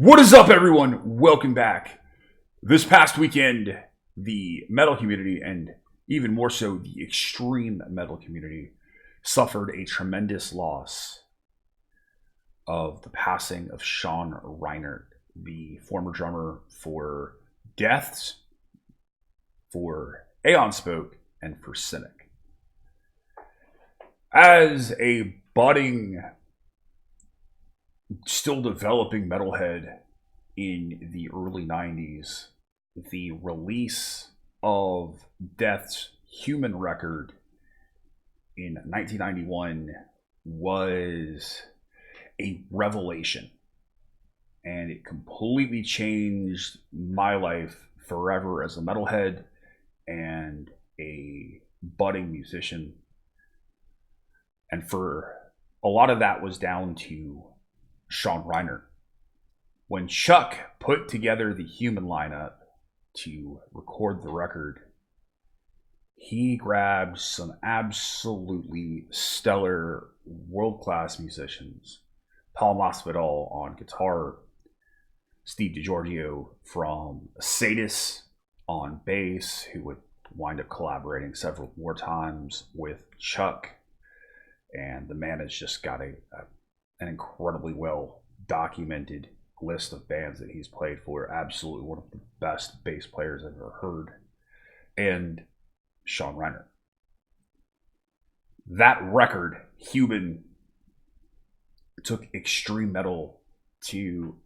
What is up, everyone? Welcome back. This past weekend, the metal community, and even more so the extreme metal community, suffered a tremendous loss of the passing of Sean Reinert, the former drummer for Deaths, for Aeon Spoke, and for Cynic. As a budding, still developing metalhead in the early 90s, the release of Death's Human record in 1991 was a revelation, and it completely changed my life forever as a metalhead and a budding musician. And for a lot of that was down to Sean Reinert. When Chuck put together the Human lineup to record the record, he grabbed some absolutely stellar world-class musicians. Paul Masvidal on guitar, Steve DiGiorgio from Sadis on bass, who would wind up collaborating several more times with Chuck. And the man has just got an incredibly well documented list of bands that he's played for. Absolutely one of the best bass players I've ever heard. And Sean Reinert. That record, Human, took extreme metal to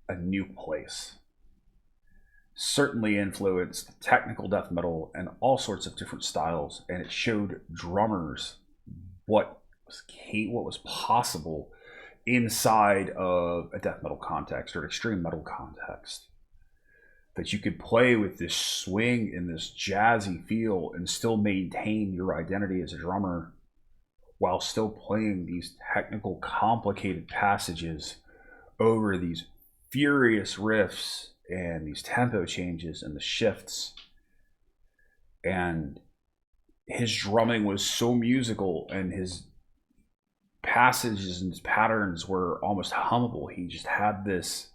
a new place. Certainly influenced technical death metal and all sorts of different styles, and it showed drummers what was possible inside of a death metal context or an extreme metal context. That you could play with this swing and this jazzy feel and still maintain your identity as a drummer while still playing these technical, complicated passages over these furious riffs and these tempo changes and the shifts. And his drumming was so musical, and his passages and his patterns were almost hummable. He just had this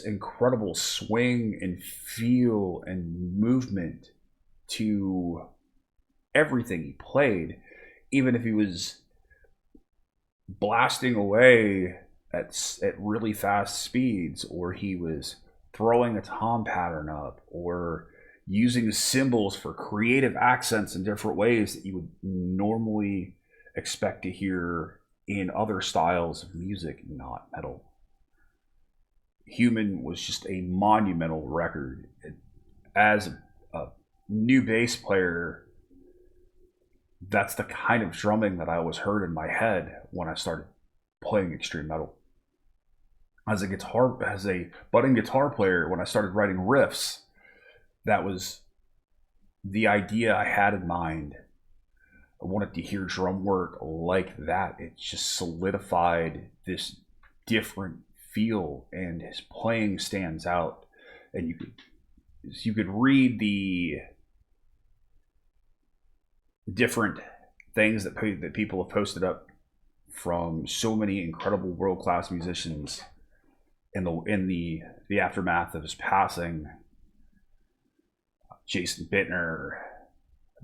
incredible swing and feel and movement to everything he played, even if he was blasting away at really fast speeds, or he was throwing a tom pattern up, or using cymbals for creative accents in different ways that you would normally expect to hear in other styles of music, not metal. Human was just a monumental record. As a new bass player, that's the kind of drumming that I always heard in my head when I started playing extreme metal. As a budding guitar player, when I started writing riffs, that was the idea I had in mind. I wanted to hear drum work like that. It just solidified this different feel, and his playing stands out. And you could read the different things that people have posted up from so many incredible world-class musicians in the aftermath of his passing. Jason Bittner,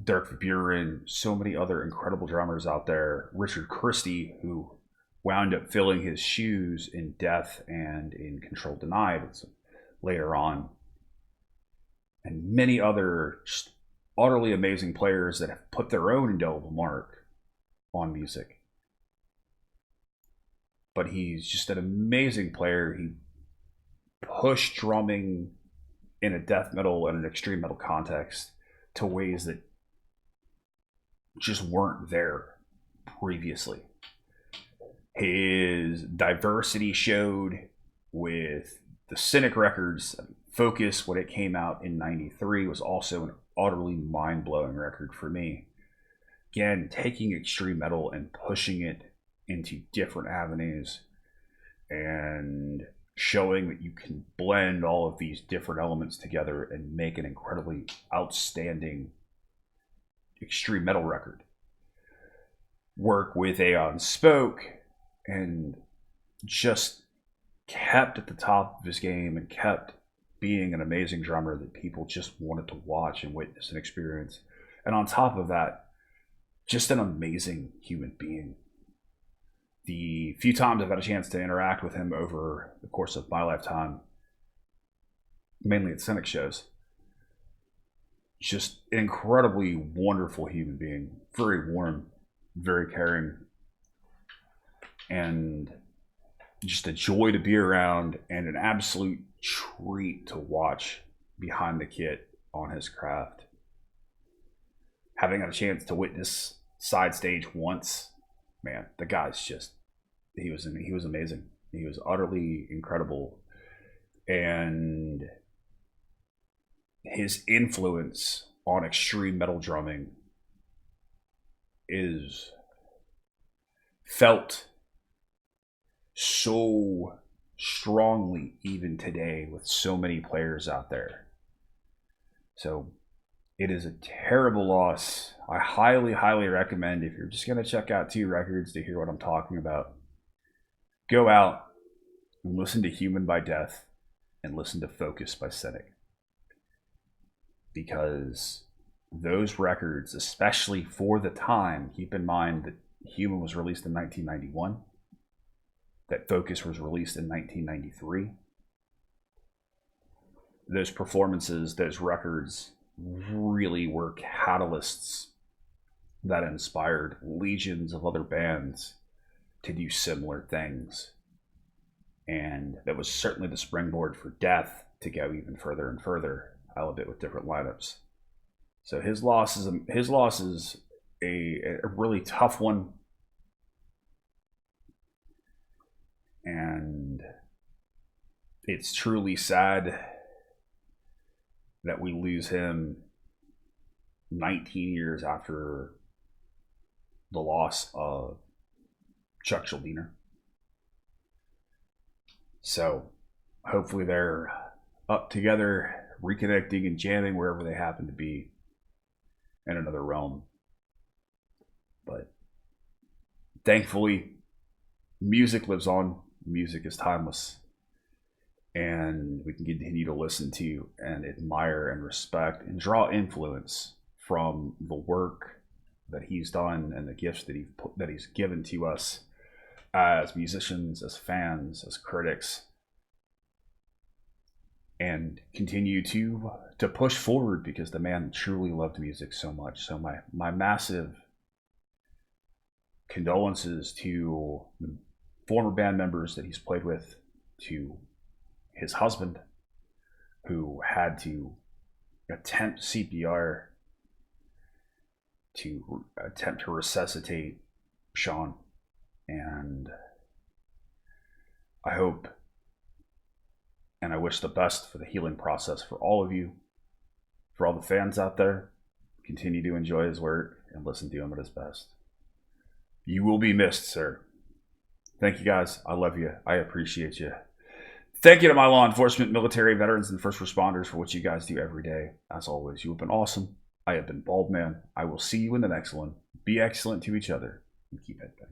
Dirk Verbeuren, so many other incredible drummers out there. Richard Christie, who wound up filling his shoes in Death and in Control Denied later on. And many other just utterly amazing players that have put their own indelible mark on music. But he's just an amazing player. He pushed drumming in a death metal and an extreme metal context to ways that just weren't there previously. His diversity showed with the Cynic records. Focus, when it came out in 93, was also an utterly mind-blowing record for me. Again, taking extreme metal and pushing it into different avenues and showing that you can blend all of these different elements together and make an incredibly outstanding extreme metal record. Work with Aeon Spoke, and just kept at the top of his game and kept being an amazing drummer that people just wanted to watch and witness and experience. And on top of that, just an amazing human being. The few times I've had a chance to interact with him over the course of my lifetime, mainly at Cynic shows, just an incredibly wonderful human being, very warm, very caring, and just a joy to be around and an absolute treat to watch behind the kit on his craft. Having had a chance to witness side stage once, man, the guy's just, he was amazing. He was utterly incredible. And his influence on extreme metal drumming is felt so strongly even today with so many players out there. So it is a terrible loss. I highly, highly recommend, if you're just going to check out 2 records to hear what I'm talking about, go out and listen to Human by Death and listen to Focus by Cynic. Because those records, especially for the time, keep in mind that Human was released in 1991, that Focus was released in 1993. Those performances, those records really were catalysts that inspired legions of other bands to do similar things. And that was certainly the springboard for Death to go even further and further, albeit with different lineups. So his loss is a really tough one. And it's truly sad that we lose him 19 years after the loss of Chuck Schuldiner. So hopefully they're up together, reconnecting and jamming wherever they happen to be in another realm. But thankfully, music lives on. Music is timeless. And we can continue to listen to and admire and respect and draw influence from the work that he's done and the gifts that he's given to us as musicians, as fans, as critics, and continue to push forward, because the man truly loved music so much. So my massive condolences to the former band members that he's played with, to his husband, who had to attempt CPR to attempt to resuscitate Sean. And I hope and I wish the best for the healing process for all of you, for all the fans out there. Continue to enjoy his work and listen to him at his best. You will be missed, sir. Thank you, guys. I love you. I appreciate you. Thank you to my law enforcement, military, veterans, and first responders for what you guys do every day. As always, you have been awesome. I have been Baldman. I will see you in the next one. Be excellent to each other and keep it bang.